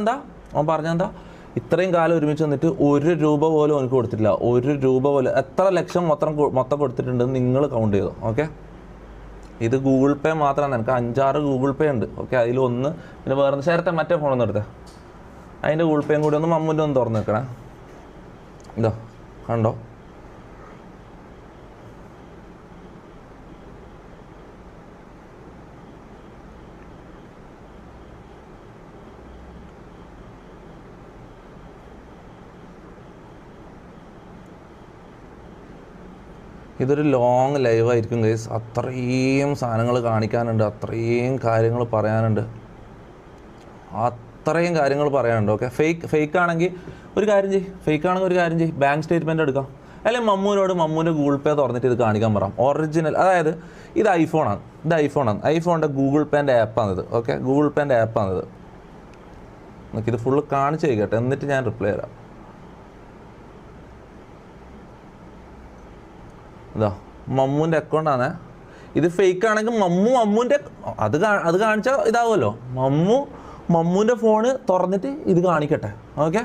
എന്താ അവൻ പറഞ്ഞെന്താ ഇത്രയും കാലം ഒരുമിച്ച് വന്നിട്ട് ₹1 പോലും അവനക്ക് കൊടുത്തിട്ടില്ല. ₹1 പോലും. എത്ര ലക്ഷം മൊത്തം കൊടുത്തിട്ടുണ്ടെന്ന് നിങ്ങൾ കൗണ്ട് ചെയ്തോ. ഓക്കെ, ഇത് ഗൂഗിൾ പേ മാത്രമാണ്. എനിക്ക് 5-6 ഗൂഗിൾ പേ ഉണ്ട്. ഓക്കെ, അതിലൊന്ന് പിന്നെ വേറെ ചേർത്തെ മറ്റേ ഫോണൊന്നും എടുത്തേ, അതിൻ്റെ ഗൂഗിൾ പേയും കൂടി ഒന്ന് മമ്മൂൻ്റെ ഒന്ന് തുറന്ന് നിൽക്കണേ. ഇതോ കണ്ടോ, ഇതൊരു ലോങ് ലൈവായിരിക്കും ഗൈസ്. അത്രയും സാധനങ്ങൾ കാണിക്കാനുണ്ട്, അത്രയും കാര്യങ്ങൾ പറയാനുണ്ട്. ഓക്കെ, ഫേക്ക് ആണെങ്കിൽ ഒരു കാര്യം ചെയ്യ്, ബാങ്ക് സ്റ്റേറ്റ്മെൻറ്റ് എടുക്കാം. അല്ലെങ്കിൽ മമ്മൂൻ്റെ ഗൂഗിൾ പേ തുറന്നിട്ട് ഇത് കാണിക്കാൻ പറയാം. ഒറിജിനൽ, അതായത് ഇത് ഐഫോണാണ്. ഐഫോണിൻ്റെ ഗൂഗിൾ പേൻ്റെ ആപ്പാണിത്. ഓക്കെ, ഗൂഗിൾ പേൻ്റെ ആപ്പാണിത്. നമുക്കിത് ഫുള്ള് കാണിച്ച് കഴിക്കട്ടെ, എന്നിട്ട് ഞാൻ റിപ്ലൈ തരാം. ഇതാ മമ്മൂൻ്റെ അക്കൗണ്ടാണ്. ഇത് ഫേക്ക് ആണെങ്കിൽ മമ്മൂൻ്റെ അത് കാണിച്ചാൽ ഇതാവുമല്ലോ. മമ്മൂൻ്റെ ഫോണ് തുറന്നിട്ട് ഇത് കാണിക്കട്ടെ. ഓക്കെ.